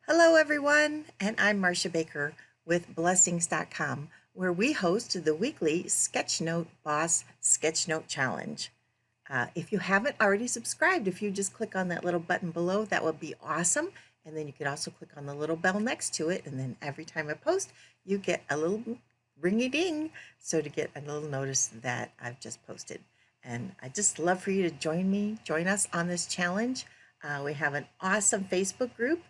Hello, everyone, and I'm Marsha Baker with Blessings.com, where we host the weekly Sketchnote Boss Sketchnote Challenge. If you haven't already subscribed, if you just click on that little button below, that would be awesome. And then you could also click on the little bell next to it, and then every time I post, you get a little ringy ding, so to get a little notice that I've just posted. And I just love for you to join us on this challenge. We have an awesome Facebook group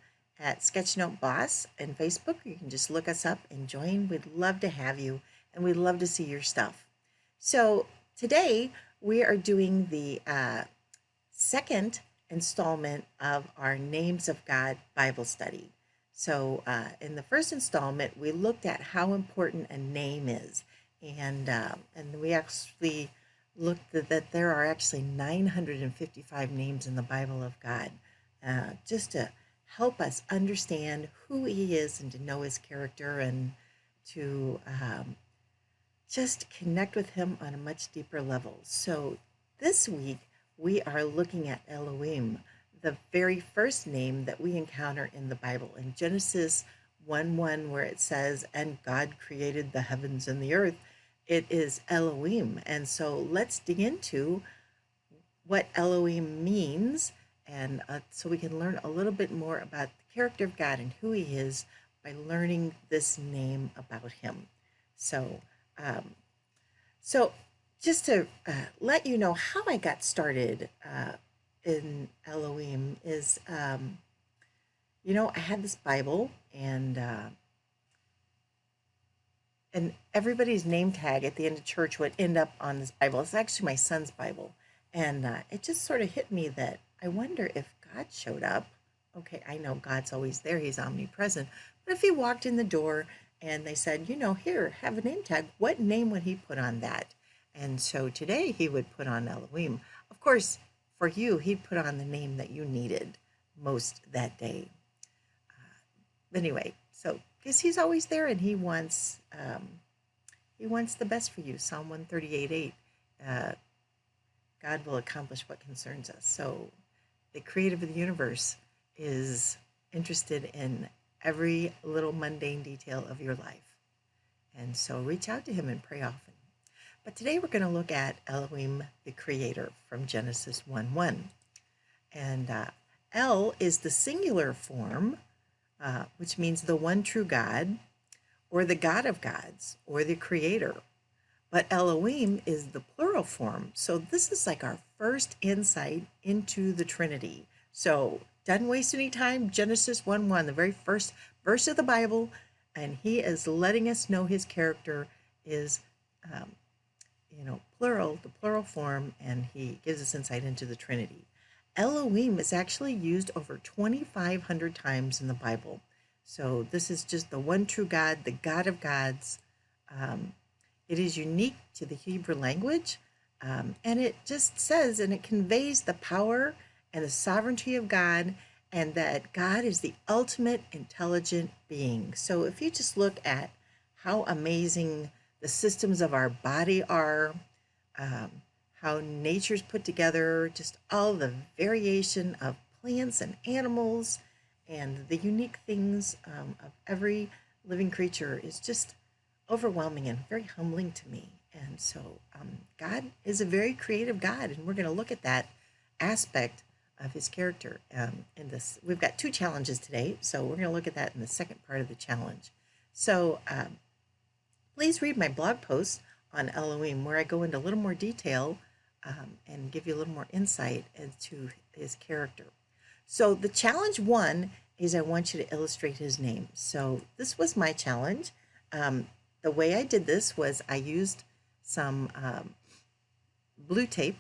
at Sketchnote Boss and Facebook. You can just look us up and join. We'd love to have you, and we'd love to see your stuff. So today we are doing the second installment of our Names of God Bible study. So in the first installment, we looked at how important a name is, and we actually looked that there are actually 955 names in the Bible of God, just to help us understand who He is and to know His character and to just connect with Him on a much deeper level. So this week we are looking at Elohim, the very first name that we encounter in the Bible in Genesis 1:1, where it says, "And God created the heavens and the earth." It is Elohim. And so let's dig into what Elohim means, and so we can learn a little bit more about the character of God and who He is by learning this name about Him. So, um, so just to let you know how I got started in Elohim is, I had this Bible, and everybody's name tag at the end of church would end up on this Bible. It's actually my son's Bible. And it just sort of hit me that I wonder if God showed up. Okay, I know God's always there, He's omnipresent. But if He walked in the door and they said, here, have a name tag, what name would He put on that? And so today He would put on Elohim. Of course, for you, He'd put on the name that you needed most that day. Anyway, so because He's always there and He wants the best for you. Psalm 138:8. God will accomplish what concerns us. So the creator of the universe is interested in every little mundane detail of your life. And so reach out to Him and pray often. But today we're going to look at Elohim, the creator, from Genesis 1:1. And El is the singular form, which means the one true God, or the God of gods, or the creator. But Elohim is the plural form. So this is like our first insight into the Trinity. So doesn't waste any time. Genesis 1:1, the very first verse of the Bible, and He is letting us know His character is, plural, the plural form, and He gives us insight into the Trinity. Elohim is actually used over 2,500 times in the Bible. So this is just the one true God, the God of gods. It is unique to the Hebrew language, and it just says, and it conveys the power and the sovereignty of God, and that God is the ultimate intelligent being. So if you just look at how amazing the systems of our body are, how nature's put together, just all the variation of plants and animals, and the unique things of every living creature is just overwhelming and very humbling to me. And so God is a very creative God, and we're going to look at that aspect of His character in this. We've got two challenges today, so we're going to look at that in the second part of the challenge. So please read my blog post on Elohim, where I go into a little more detail and give you a little more insight into His character. So the challenge one is I want you to illustrate His name. So this was my challenge. The way I did this was I used some blue tape,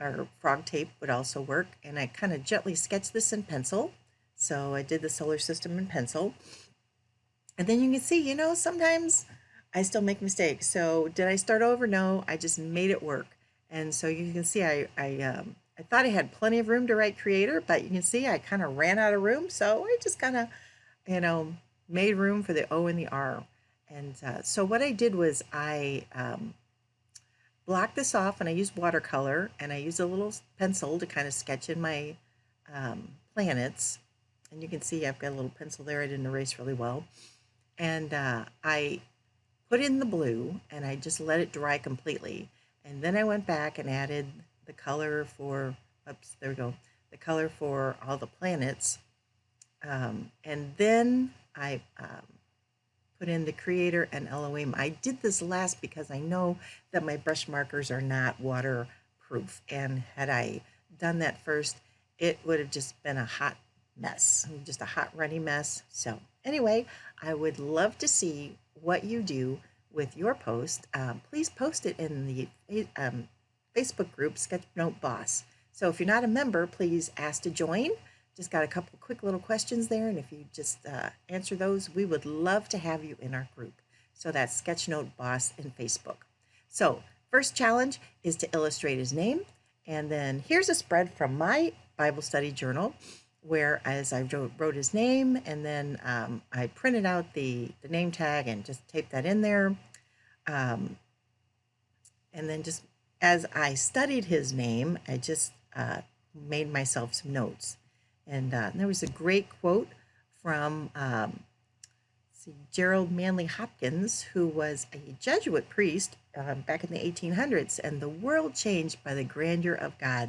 or frog tape would also work, and I kind of gently sketched this in pencil. So I did the solar system in pencil. And then you can see, sometimes I still make mistakes. So did I start over? No, I just made it work. And so you can see I thought I had plenty of room to write creator, but you can see I kind of ran out of room. So I just kind of, made room for the O and the R. And so what I did was I blocked this off, and I used watercolor, and I used a little pencil to kind of sketch in my planets. And you can see I've got a little pencil there I didn't erase really well. And I put in the blue and I just let it dry completely. And then I went back and added the color for, oops, there we go, the color for all the planets. And then I put in the Creator and Elohim. I did this last because I know that my brush markers are not waterproof. And had I done that first, it would have just been a hot mess, just a hot, runny mess. So anyway, I would love to see what you do with your post. Please post it in the Facebook group, Sketchnote Boss. So if you're not a member, please ask to join. Just got a couple quick little questions there, and if you just answer those, we would love to have you in our group. So that's Sketchnote Boss in Facebook. So first challenge is to illustrate his name, and then here's a spread from my Bible study journal where as I wrote his name, and then I printed out the name tag and just taped that in there. And then just as I studied his name, I just made myself some notes. And there was a great quote from Gerald Manley Hopkins, who was a Jesuit priest back in the 1800s, and the world changed by the grandeur of God.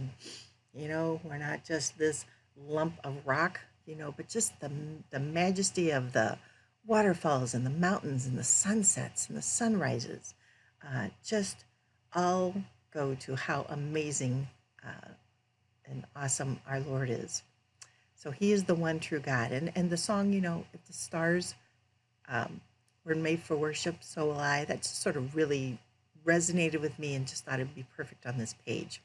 You know, we're not just this lump of rock, you know, but just the majesty of the waterfalls and the mountains and the sunsets and the sunrises. Just all go to how amazing and awesome our Lord is. So he is the one true God. And the song, you know, if the stars were made for worship, so will I, that just sort of really resonated with me and just thought it'd be perfect on this page.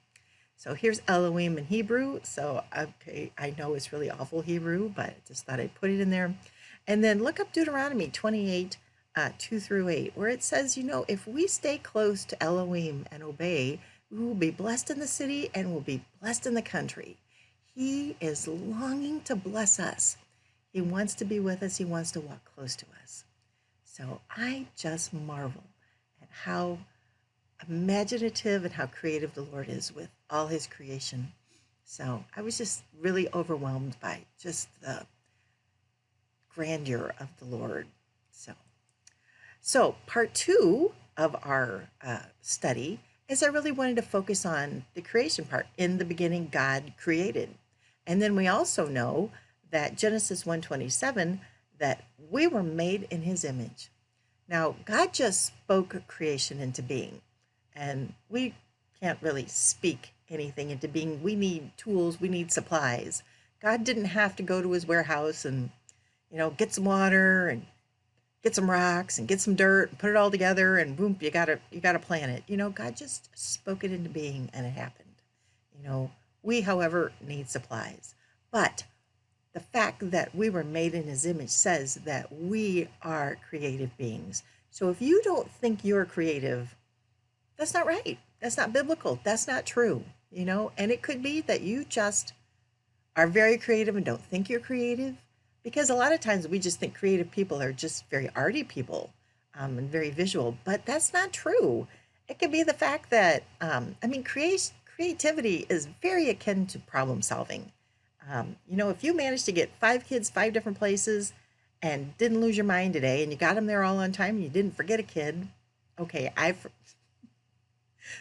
So here's Elohim and Hebrew. So, okay, I know it's really awful Hebrew, but I just thought I'd put it in there. And then look up Deuteronomy 28, 2 through 8, where it says, you know, if we stay close to Elohim and obey, we will be blessed in the city and will be blessed in the country. He is longing to bless us. He wants to be with us. He wants to walk close to us. So I just marvel at how imaginative and how creative the Lord is with all his creation. So I was just really overwhelmed by just the grandeur of the Lord. So part 2 of our study is I really wanted to focus on the creation part. In the beginning, God created. And then we also know that Genesis 1:27, that we were made in his image. Now, God just spoke creation into being, and we can't really speak anything into being. We need tools, we need supplies. God didn't have to go to his warehouse and, you know, get some water and get some rocks and get some dirt and put it all together and boom, you got a planet. You know, God just spoke it into being and it happened. You know, we, however, need supplies. But the fact that we were made in his image says that we are creative beings. So if you don't think you're creative, that's not right. That's not biblical. That's not true, you know? And it could be that you just are very creative and don't think you're creative. Because a lot of times we just think creative people are just very arty people and very visual, but that's not true. It could be the fact that, creativity is very akin to problem solving. You know, if you managed to get 5 kids 5 different places and didn't lose your mind today and you got them there all on time and you didn't forget a kid, okay,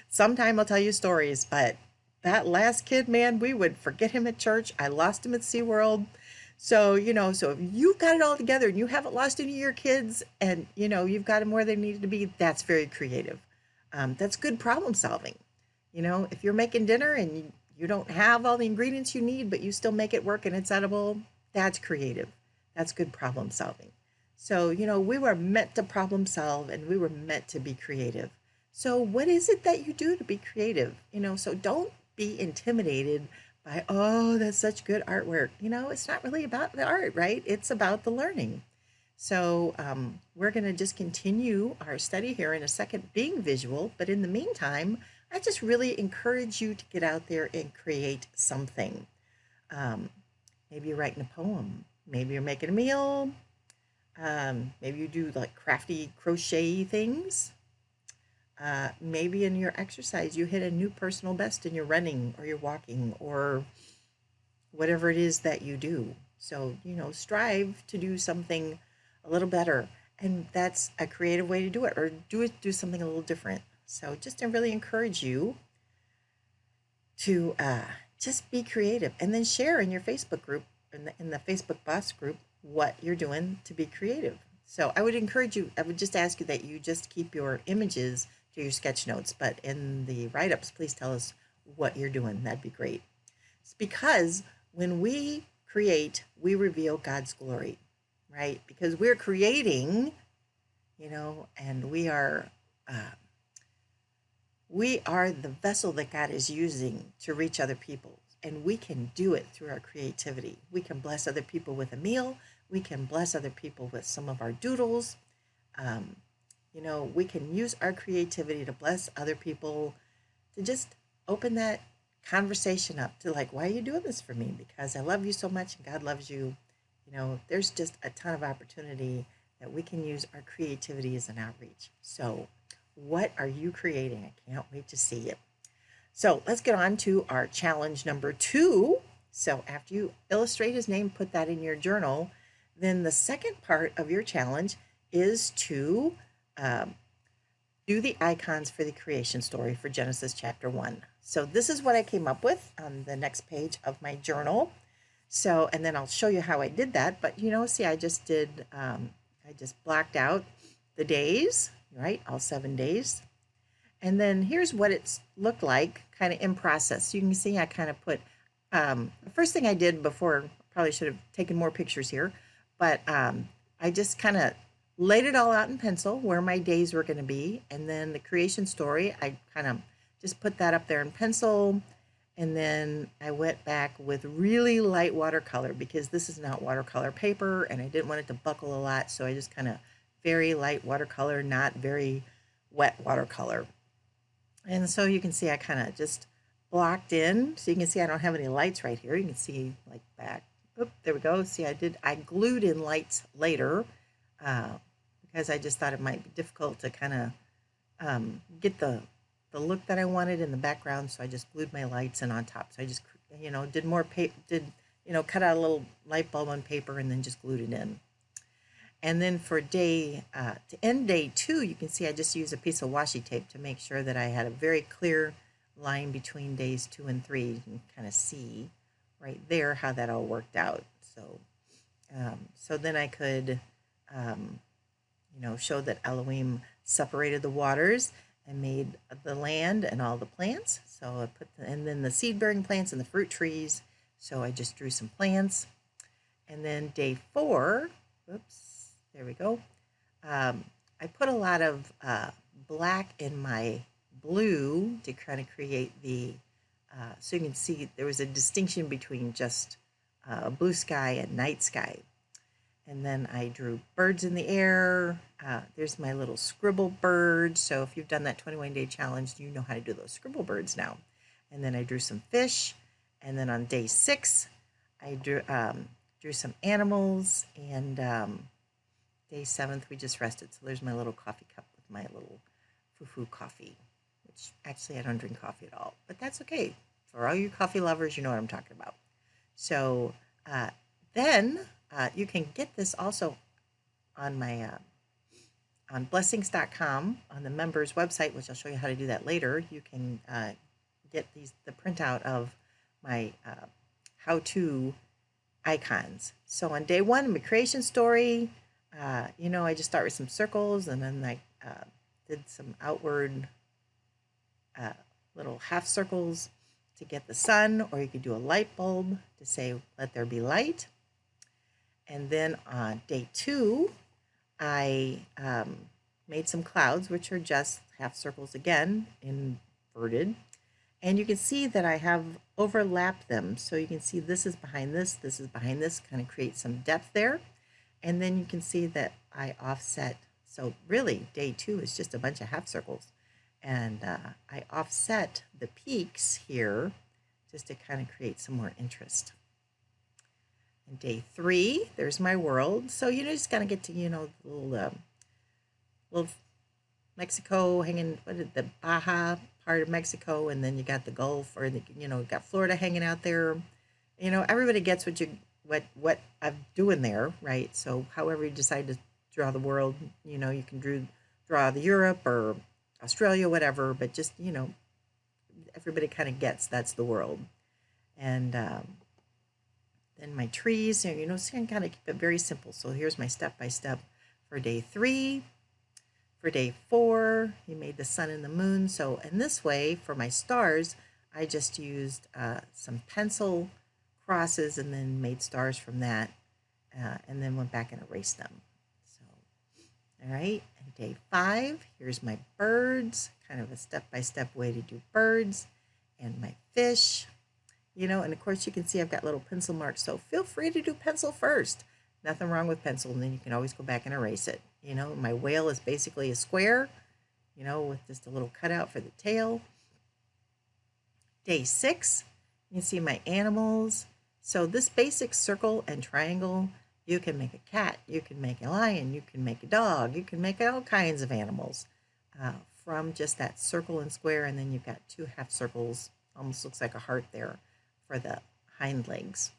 sometime I'll tell you stories, but that last kid, man, we would forget him at church. I lost him at SeaWorld. So, you know, so if you've got it all together and you haven't lost any of your kids and, you know, you've got them where they need to be, that's very creative. That's good problem solving. You know, if you're making dinner and you don't have all the ingredients you need, but you still make it work and it's edible, that's creative. That's good problem solving. So, you know, we were meant to problem solve and we were meant to be creative. So what is it that you do to be creative? You know, so don't be intimidated by, oh, that's such good artwork. You know, it's not really about the art, right? It's about the learning. So we're going to just continue our study here in a second being visual. But in the meantime, I just really encourage you to get out there and create something. Maybe you're writing a poem. Maybe you're making a meal. Maybe you do like crafty crochet things. Maybe in your exercise, you hit a new personal best in your running or your walking or whatever it is that you do. So, strive to do something a little better. And that's a creative way to do it, or do something a little different. So just to really encourage you to just be creative, and then share in your Facebook group, in the Facebook boss group, what you're doing to be creative. So I would encourage you, I would just ask you that you just keep your images to your sketch notes, but in the write-ups, please tell us what you're doing. That'd be great. It's because when we create, we reveal God's glory, right? Because we're creating, and we are the vessel that God is using to reach other people. And we can do it through our creativity. We can bless other people with a meal. We can bless other people with some of our doodles. Um, we can use our creativity to bless other people, to just open that conversation up to, like, why are you doing this for me? Because I love you so much and God loves you. There's just a ton of opportunity that we can use our creativity as an outreach. So what are you creating? I can't wait to see it. So let's get on to our challenge number 2. So after you illustrate his name, put that in your journal, then the second part of your challenge is to do the icons for the creation story for Genesis chapter 1. So this is what I came up with on the next page of my journal. So, and then I'll show you how I did that. But see, I just blocked out the days, right? All 7 days. And then here's what it's looked like kind of in process. So you can see I kind of put, the first thing I did before, probably should have taken more pictures here, but I just kind of laid it all out in pencil where my days were going to be. And then the creation story, I kind of just put that up there in pencil. And then I went back with really light watercolor, because this is not watercolor paper and I didn't want it to buckle a lot. So I just kind of very light watercolor, not very wet watercolor. And so you can see I kind of just blocked in. So you can see I don't have any lights right here. You can see like back. Oop, there we go. See, I glued in lights later because I just thought it might be difficult to kind of get the look that I wanted in the background. So I just glued my lights in on top. So I just, did more cut out a little light bulb on paper and then just glued it in. And then for to end day 2, you can see I just used a piece of washi tape to make sure that I had a very clear line between days 2 and 3. You can kind of see right there how that all worked out. So then I could, show that Elohim separated the waters and made the land and all the plants. So I put, and then the seed-bearing plants and the fruit trees. So I just drew some plants. And then day 4, whoops, there we go. I put a lot of black in my blue to kind of create so you can see there was a distinction between just blue sky and night sky. And then I drew birds in the air. There's my little scribble bird. So if you've done that 21-day challenge, you know how to do those scribble birds now. And then I drew some fish. And then on day 6, I drew some animals. And day 7th, we just rested. So there's my little coffee cup with my little foo-foo coffee, which actually I don't drink coffee at all. But that's okay. For all you coffee lovers, you know what I'm talking about. So then you can get this also on my on blessings.com on the members website, which I'll show you how to do that later. You can get the printout of my how-to icons. So on day 1, my creation story, I just start with some circles, and then I did some outward little half circles to get the sun, or you could do a light bulb to say, let there be light. And then on day 2, I made some clouds, which are just half circles again, inverted. And you can see that I have overlapped them. So you can see this is behind this is behind this, kind of create some depth there. And then you can see that I offset. So really, day 2 is just a bunch of half circles. And I offset the peaks here just to kind of create some more interest. And day 3, there's my world. So just kind of get to, little Mexico hanging, the Baja part of Mexico, and then you got the Gulf, or got Florida hanging out there. Everybody gets what I'm doing there, right? So however you decide to draw the world, you can draw the Europe or Australia, whatever, but just, everybody kind of gets that's the world. And then my trees, so I kind of keep it very simple. So here's my step by step for day 3. For day 4, you made the sun and the moon. So in this way, for my stars, I just used some pencil crosses and then made stars from that, and then went back and erased them. So, all right, and day 5, here's my birds, kind of a step-by-step way to do birds, and my fish, and of course you can see I've got little pencil marks, so feel free to do pencil first. Nothing wrong with pencil, and then you can always go back and erase it. My whale is basically a square, with just a little cutout for the tail. Day 6, you can see my animals. So this basic circle and triangle, you can make a cat, you can make a lion, you can make a dog, you can make all kinds of animals from just that circle and square, and then you've got 2 half circles, almost looks like a heart there for the hind legs.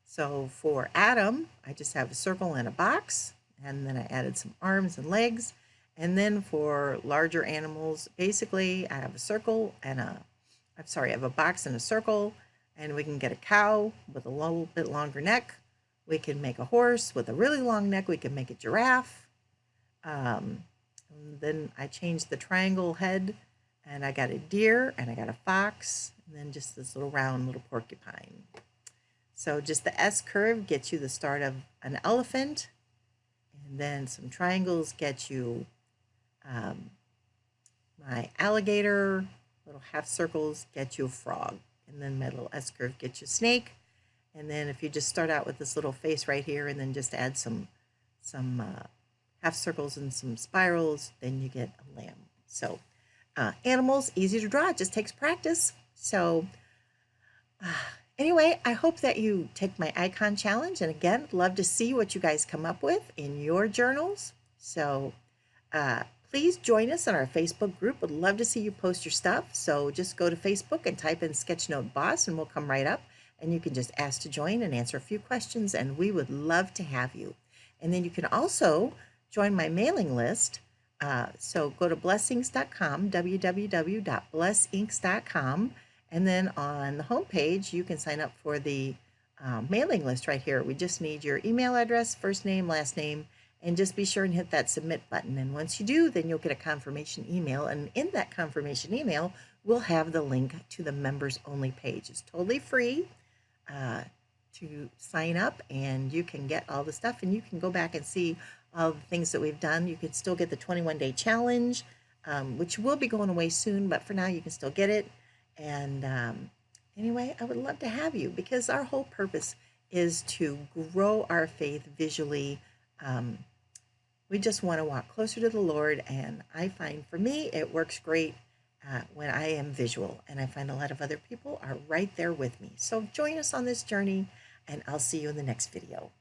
So for Adam, I just have a circle and a box, and then I added some arms and legs. And then for larger animals, basically I have a circle and I have a box and a circle, and we can get a cow with a little bit longer neck. We can make a horse with a really long neck. We can make a giraffe. And then I changed the triangle head, and I got a deer, and I got a fox, and then just this little round little porcupine. So just the S curve gets you the start of an elephant, and then some triangles get you my alligator, little half circles get you a frog, and then my little S curve gets you a snake. And then if you just start out with this little face right here and then just add some half circles and some spirals, then you get a lamb. So animals, easy to draw, it just takes practice. So anyway, I hope that you take my icon challenge, and again, love to see what you guys come up with in your journals. So please join us on our Facebook group. Would love to see you post your stuff. So just go to Facebook and type in Sketchnote Boss, and we'll come right up, and you can just ask to join and answer a few questions, and we would love to have you. And then you can also join my mailing list. So go to blessinks.com, www.blessinks.com, and then on the homepage, you can sign up for the mailing list right here. We just need your email address, first name, last name, and just be sure and hit that submit button. And once you do, then you'll get a confirmation email. And in that confirmation email, we'll have the link to the members only page. It's totally free to sign up, and you can get all the stuff, and you can go back and see all the things that we've done. You can still get the 21-day challenge, which will be going away soon, but for now you can still get it. And anyway, I would love to have you, because our whole purpose is to grow our faith visually. We just want to walk closer to the Lord, and I find for me it works great when I am visual, and I find a lot of other people are right there with me. So join us on this journey, and I'll see you in the next video.